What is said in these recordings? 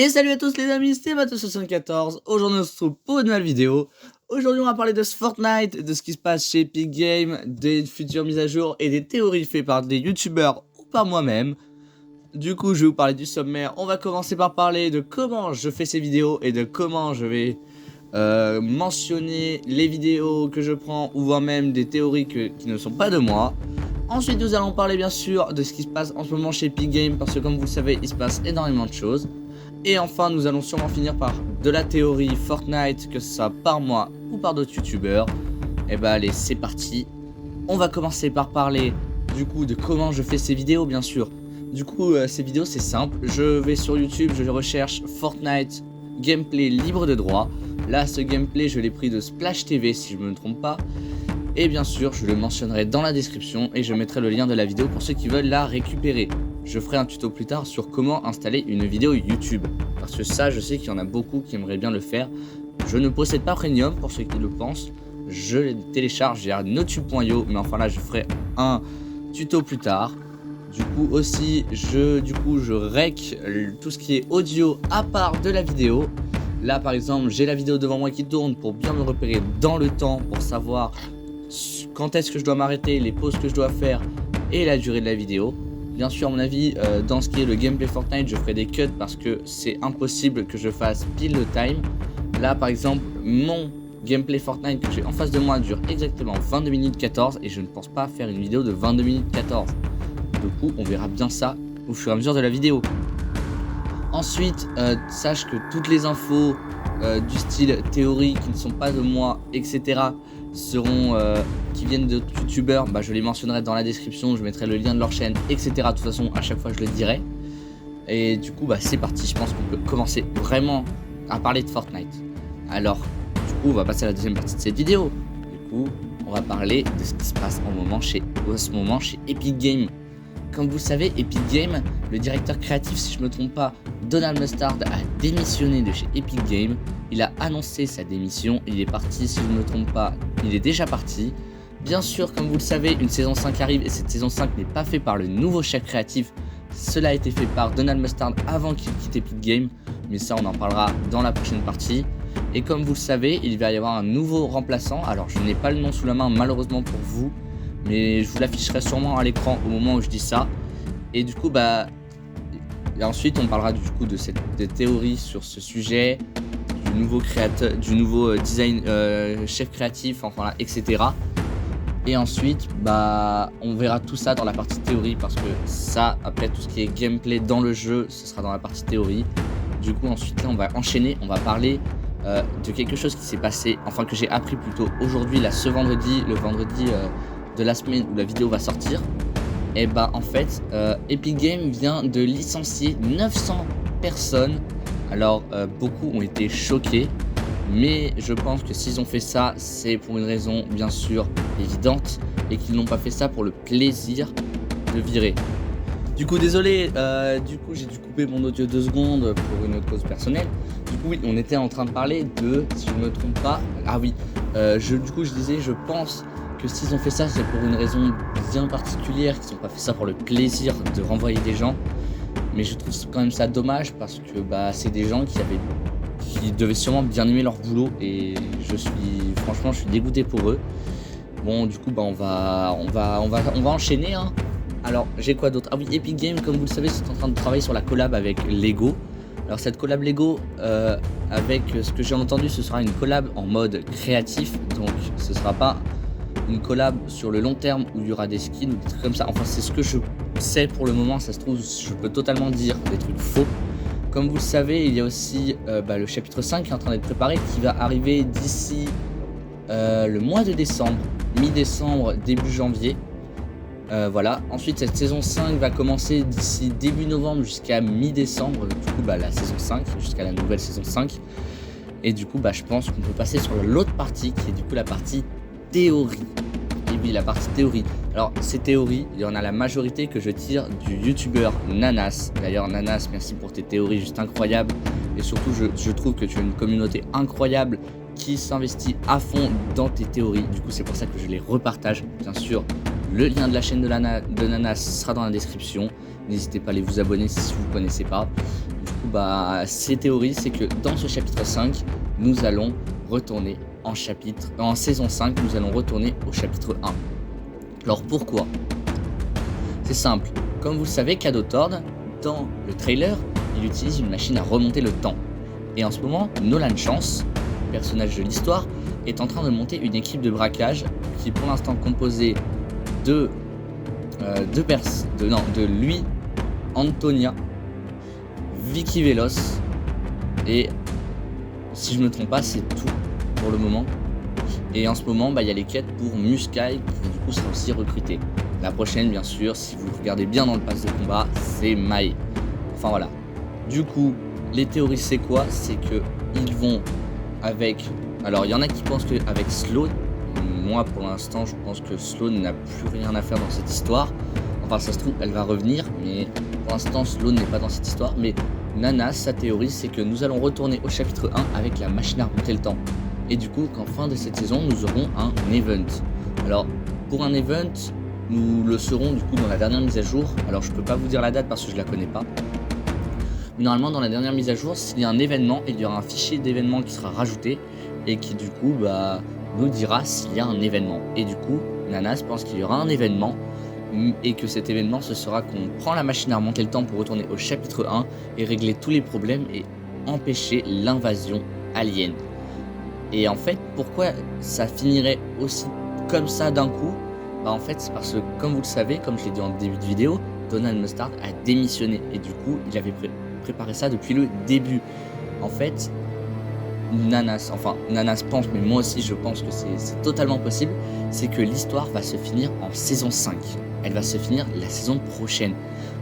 Et salut à tous les amis, c'est Matos74. Aujourd'hui on se retrouve pour une nouvelle vidéo. Aujourd'hui on va parler de ce Fortnite, de ce qui se passe chez Epic Games, des futures mises à jour et des théories faites par des youtubeurs ou par moi-même. Du coup je vais vous parler du sommaire. On va commencer par parler de comment je fais ces vidéos et de comment je vais mentionner les vidéos que je prends ou voire même des théories qui ne sont pas de moi. Ensuite nous allons parler bien sûr de ce qui se passe en ce moment chez Epic Games parce que comme vous le savez il se passe énormément de choses. Et enfin nous allons sûrement finir par de la théorie Fortnite, que ce soit par moi ou par d'autres youtubeurs. Et bah allez c'est parti. On va commencer par parler du coup de comment je fais ces vidéos bien sûr. Du coup ces vidéos c'est simple, je vais sur YouTube, je recherche Fortnite gameplay libre de droit. Là ce gameplay je l'ai pris de Splash TV si je me trompe pas. Et bien sûr je le mentionnerai dans la description et je mettrai le lien de la vidéo pour ceux qui veulent la récupérer. Je ferai un tuto plus tard sur comment installer une vidéo YouTube. Parce que ça je sais qu'il y en a beaucoup qui aimeraient bien le faire. Je ne possède pas Premium pour ceux qui le pensent. Je les télécharge via notube.io. Mais enfin là je ferai un tuto plus tard. Du coup aussi je rec tout ce qui est audio à part de la vidéo. Là par exemple j'ai la vidéo devant moi qui tourne pour bien me repérer dans le temps, pour savoir quand est-ce que je dois m'arrêter, les pauses que je dois faire et la durée de la vidéo. Bien sûr à mon avis dans ce qui est le gameplay Fortnite je ferai des cuts parce que c'est impossible que je fasse pile le time. Là par exemple mon gameplay Fortnite que j'ai en face de moi dure exactement 22 minutes 14 et je ne pense pas faire une vidéo de 22 minutes 14. Du coup on verra bien ça au fur et à mesure de la vidéo. Ensuite sache que toutes les infos du style théorie qui ne sont pas de moi etc seront qui viennent de youtubeurs, bah, je les mentionnerai dans la description, je mettrai le lien de leur chaîne etc. De toute façon à chaque fois je le dirai. Et du coup bah, c'est parti, je pense qu'on peut commencer vraiment à parler de Fortnite. Alors du coup on va passer à la deuxième partie de cette vidéo. Du coup on va parler de ce qui se passe en ce moment chez Epic Games. Comme vous le savez, Epic Games, le directeur créatif, si je ne me trompe pas, Donald Mustard, a démissionné de chez Epic Games. Il a annoncé sa démission, il est parti, si je ne me trompe pas, il est déjà parti. Bien sûr, comme vous le savez, une saison 5 arrive et cette saison 5 n'est pas faite par le nouveau chef créatif. Cela a été fait par Donald Mustard avant qu'il quitte Epic Games, mais ça on en parlera dans la prochaine partie. Et comme vous le savez, il va y avoir un nouveau remplaçant. Alors je n'ai pas le nom sous la main malheureusement pour vous, mais je vous l'afficherai sûrement à l'écran au moment où je dis ça. Et du coup bah et ensuite on parlera du coup des théories sur ce sujet, du nouveau créateur, du nouveau design chef créatif, enfin là, etc. Et ensuite bah on verra tout ça dans la partie théorie parce que ça après tout ce qui est gameplay dans le jeu ce sera dans la partie théorie. Du coup ensuite là on va enchaîner, on va parler de quelque chose qui s'est passé, enfin que j'ai appris plutôt aujourd'hui, là ce vendredi, le vendredi de la semaine où la vidéo va sortir. Et bah en fait Epic Games vient de licencier 900 personnes. Alors beaucoup ont été choqués, mais je pense que s'ils ont fait ça c'est pour une raison bien sûr évidente et qu'ils n'ont pas fait ça pour le plaisir de virer. Du coup désolé, du coup j'ai dû couper mon audio 2 secondes pour une cause personnelle. Du coup oui on était en train de parler de, si je ne me trompe pas, ah oui du coup je disais je pense que s'ils ont fait ça c'est pour une raison bien particulière, qu'ils n'ont pas fait ça pour le plaisir de renvoyer des gens. Mais je trouve quand même ça dommage parce que bah, c'est des gens qui devaient sûrement bien aimer leur boulot et franchement je suis dégoûté pour eux. Bon du coup bah, on va enchaîner hein. Alors j'ai quoi d'autre? Ah oui, Epic Games comme vous le savez c'est en train de travailler sur la collab avec Lego. Alors cette collab Lego avec ce que j'ai entendu ce sera une collab en mode créatif, donc ce sera pas une collab sur le long terme où il y aura des skins ou des trucs comme ça. Enfin c'est ce que je sais pour le moment, ça se trouve je peux totalement dire des trucs faux. Comme vous le savez il y a aussi le chapitre 5 qui est en train d'être préparé, qui va arriver d'ici le mois de décembre, mi-décembre, début janvier. Voilà, ensuite cette saison 5 va commencer d'ici début novembre jusqu'à mi-décembre, du coup bah, la saison 5, jusqu'à la nouvelle saison 5. Et du coup bah, je pense qu'on peut passer sur l'autre partie qui est du coup la partie théorie. Et oui la partie théorie. Alors ces théories, il y en a la majorité que je tire du youtubeur Nanas. D'ailleurs Nanas merci pour tes théories juste incroyables. Et surtout je trouve que tu as une communauté incroyable qui s'investit à fond dans tes théories. Du coup c'est pour ça que je les repartage. Bien sûr le lien de la chaîne de Nanas sera dans la description. N'hésitez pas à aller vous abonner si vous ne connaissez pas. Du coup bah, ces théories, c'est que dans ce chapitre 5, nous allons retourner en saison 5, nous allons retourner au chapitre 1. Alors pourquoi? C'est simple, comme vous le savez, Cadeau Tord, dans le trailer, il utilise une machine à remonter le temps. Et en ce moment, Nolan Chance, personnage de l'histoire, est en train de monter une équipe de braquage qui est pour l'instant composée de lui, Antonia, Vicky Veloz et si je me trompe pas, c'est tout pour le moment. Et en ce moment, il y a les quêtes pour Muskai qui du coup sera aussi recruté. La prochaine, bien sûr, si vous regardez bien dans le pass de combat, c'est Mai. Enfin voilà. Du coup, les théories c'est quoi? C'est que ils vont avec... Alors il y en a qui pensent qu'avec Sloane, moi pour l'instant je pense que Sloane n'a plus rien à faire dans cette histoire. Enfin ça se trouve elle va revenir, mais pour l'instant Sloane n'est pas dans cette histoire. Mais Nana, sa théorie c'est que nous allons retourner au chapitre 1 avec la machine à remonter le temps. Et du coup qu'en fin de cette saison nous aurons un event. Alors pour un event, nous le serons du coup dans la dernière mise à jour. Alors je peux pas vous dire la date parce que je la connais pas. Mais normalement dans la dernière mise à jour, s'il y a un événement, il y aura un fichier d'événement qui sera rajouté et qui du coup nous dira s'il y a un événement. Et du coup, Nanas pense qu'il y aura un événement et que cet événement ce sera qu'on prend la machine à remonter le temps pour retourner au chapitre 1 et régler tous les problèmes et empêcher l'invasion alien. Et en fait, pourquoi ça finirait aussi comme ça d'un coup? En fait, c'est parce que comme vous le savez, comme je l'ai dit en début de vidéo, Donald Mustard a démissionné et du coup, il avait préparé ça depuis le début. En fait, Nanas pense, mais moi aussi je pense que c'est totalement possible, c'est que l'histoire va se finir en saison 5. Elle va se finir la saison prochaine.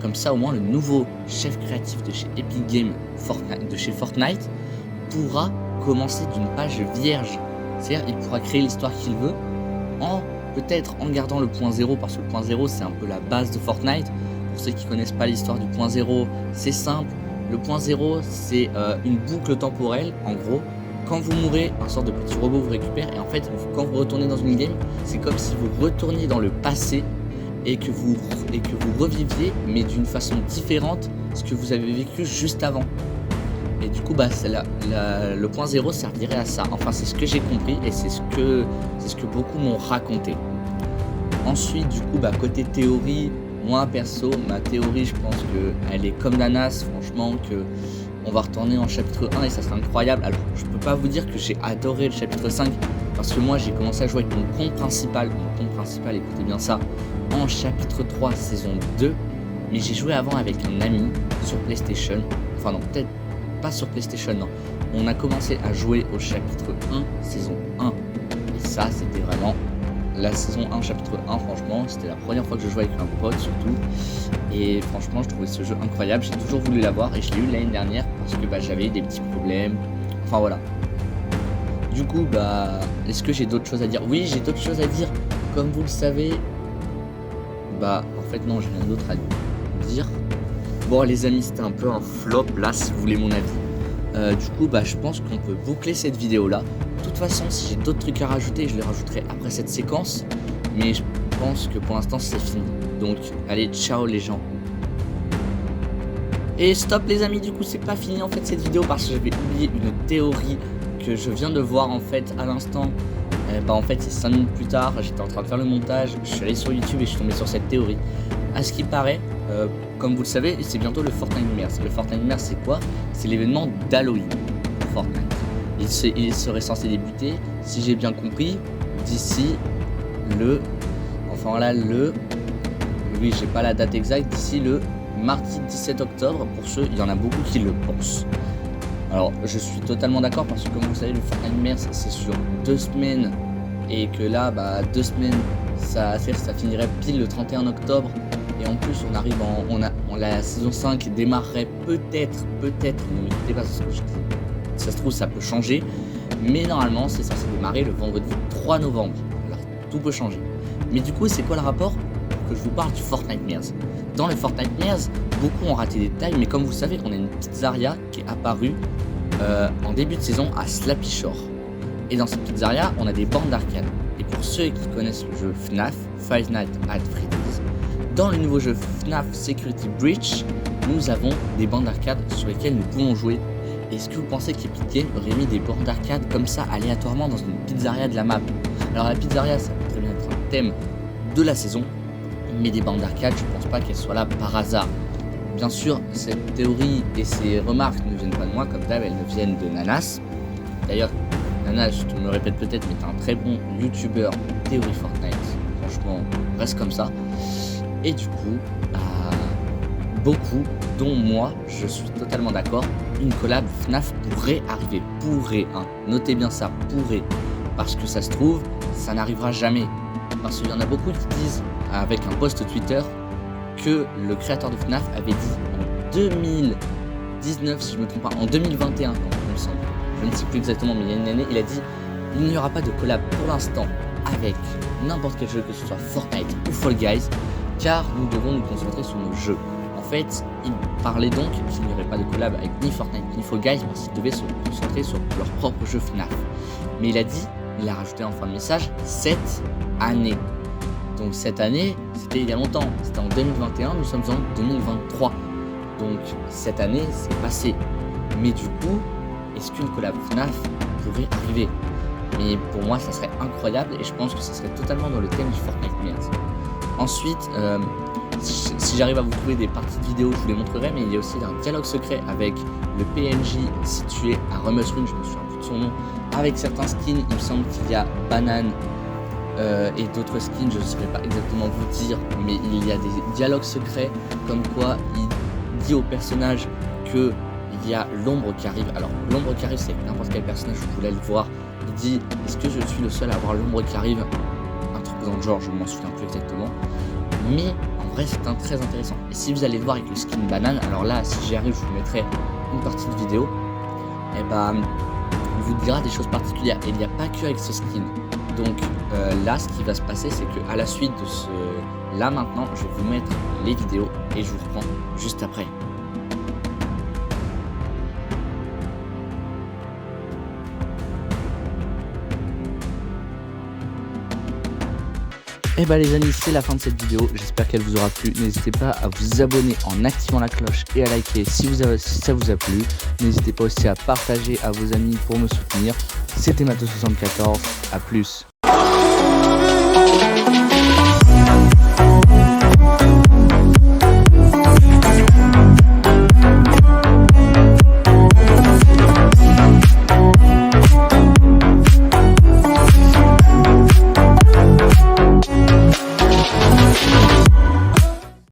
Comme ça, au moins, le nouveau chef créatif de chez Epic Games, de chez Fortnite, pourra commencer d'une page vierge. C'est-à-dire, il pourra créer l'histoire qu'il veut, peut-être en gardant le point 0, parce que le point 0, c'est un peu la base de Fortnite. Pour ceux qui ne connaissent pas l'histoire du point 0, c'est simple. Le point 0, c'est une boucle temporelle, en gros. Quand vous mourrez, un sort de petit robot vous récupère. Et en fait, quand vous retournez dans une game, c'est comme si vous retourniez dans le passé et que vous reviviez, mais d'une façon différente, ce que vous avez vécu juste avant. Et du coup, le point 0 servirait à ça. Enfin, c'est ce que j'ai compris et c'est ce que beaucoup m'ont raconté. Ensuite, du coup, côté théorie, moi perso, ma théorie, je pense qu'elle est comme Nanas, franchement, que on va retourner en chapitre 1 et ça sera incroyable. Alors, je peux pas vous dire que j'ai adoré le chapitre 5 parce que moi, j'ai commencé à jouer avec mon compte principal. Mon compte principal, écoutez bien ça, en chapitre 3, saison 2. Mais j'ai joué avant avec un ami sur PlayStation. Enfin, non, peut-être pas sur PlayStation, non. On a commencé à jouer au chapitre 1, saison 1. Et ça, c'était vraiment la saison 1, chapitre 1, franchement, c'était la première fois que je jouais avec un pote surtout. Et franchement, je trouvais ce jeu incroyable. J'ai toujours voulu l'avoir et je l'ai eu l'année dernière parce que j'avais eu des petits problèmes. Enfin voilà. Du coup, est-ce que j'ai d'autres choses à dire? Oui, j'ai d'autres choses à dire. Comme vous le savez, en fait, non, j'ai rien d'autre à dire. Bon, les amis, c'était un peu un flop là, si vous voulez mon avis. Du coup, je pense qu'on peut boucler cette vidéo là. De toute façon, si j'ai d'autres trucs à rajouter, je les rajouterai après cette séquence. Mais je pense que pour l'instant, c'est fini. Donc, allez, ciao les gens. Et stop les amis, du coup, c'est pas fini en fait cette vidéo parce que j'avais oublié une théorie que je viens de voir en fait à l'instant. En fait, c'est 5 minutes plus tard, j'étais en train de faire le montage, je suis allé sur YouTube et je suis tombé sur cette théorie. À ce qui paraît, comme vous le savez, c'est bientôt le Fortnite Mirror. Le Fortnite Mirror, c'est quoi? C'est l'événement d'Halloween pour Fortnite. Il serait censé débuter, si j'ai bien compris, d'ici oui, j'ai pas la date exacte, d'ici le mardi 17 octobre, pour ceux, il y en a beaucoup qui le pensent. Alors, je suis totalement d'accord parce que comme vous savez, le Fortnite Mirror, c'est sur 2 semaines et que là, 2 semaines, ça finirait pile le 31 octobre. Et en plus, on arrive la saison 5 démarrerait peut-être, ne m'écoutez pas ce que je dis. Ça se trouve, ça peut changer. Mais normalement, c'est censé démarrer le vendredi 3 novembre. Alors, tout peut changer. Mais du coup, c'est quoi le rapport? Que je vous parle du Fortnite Mirror. Dans le Fortnite Mirror, beaucoup ont raté des détails, mais comme vous savez, on a une petite Zarya qui est apparue en début de saison à Slappy Shore. Et dans cette pizzeria, on a des bornes d'arcade. Et pour ceux qui connaissent le jeu FNAF, Five Nights at Freddy's, dans le nouveau jeu FNAF Security Breach, nous avons des bandes d'arcade sur lesquelles nous pouvons jouer. Est-ce que vous pensez qu'Epic Games aurait mis des bornes d'arcade comme ça aléatoirement dans une pizzeria de la map? Alors la pizzeria, ça peut très bien être un thème de la saison, mais des bandes d'arcade, je pense pas qu'elles soient là par hasard. Bien sûr, cette théorie et ces remarques ne viennent pas de moi, comme d'hab, elles me viennent de Nanas. D'ailleurs, Nanas, je te me répète peut-être, mais t'es un très bon youtubeur théorie Fortnite. Franchement, reste comme ça. Et du coup, beaucoup, dont moi, je suis totalement d'accord, une collab FNAF pourrait arriver. Pourrait, hein. Notez bien ça, pourrait. Parce que ça se trouve, ça n'arrivera jamais. Parce qu'il y en a beaucoup qui disent, avec un post Twitter, que le créateur de FNAF avait dit en 2019, si je me trompe pas, en 2021, non, il me semble. Je ne sais plus exactement, mais il y a une année, il a dit il n'y aura pas de collab pour l'instant avec n'importe quel jeu, que ce soit Fortnite ou Fall Guys, car nous devons nous concentrer sur nos jeux. En fait, il parlait donc qu'il n'y aurait pas de collab avec ni Fortnite ni Fall Guys parce qu'ils devaient se concentrer sur leur propre jeu FNAF. Mais il a rajouté en fin de message cette année. Donc cette année, c'était il y a longtemps, c'était en 2021, nous sommes en 2023. Donc cette année, c'est passé. Mais du coup, est-ce qu'une collab FNAF pourrait arriver? Mais pour moi, ça serait incroyable et je pense que ça serait totalement dans le thème du Fortnite Merde. Ensuite, si j'arrive à vous trouver des parties de vidéos, je vous les montrerai, mais il y a aussi un dialogue secret avec le PNJ situé à Rummelsrun, je me souviens plus de son nom, avec certains skins. Il me semble qu'il y a Banane et d'autres skins, je ne saurais pas exactement vous dire, mais il y a des dialogues secrets comme quoi il dit au personnage que il y a l'ombre qui arrive. Alors l'ombre qui arrive, c'est n'importe quel personnage, vous voulez le voir. Il dit est-ce que je suis le seul à voir l'ombre qui arrive, un truc dans le genre, je ne m'en souviens plus exactement, mais en vrai c'est très intéressant. Et si vous allez le voir avec le skin banane, alors là si j'y arrive je vous mettrai une partie de vidéo, et il vous dira des choses particulières et il n'y a pas que avec ce skin. Donc là ce qui va se passer, c'est que à la suite de ce là maintenant, je vais vous mettre les vidéos et je vous reprends juste après. Et les amis, c'est la fin de cette vidéo, j'espère qu'elle vous aura plu. N'hésitez pas à vous abonner en activant la cloche et à liker si ça vous a plu. N'hésitez pas aussi à partager à vos amis pour me soutenir. C'était Mato74, à plus.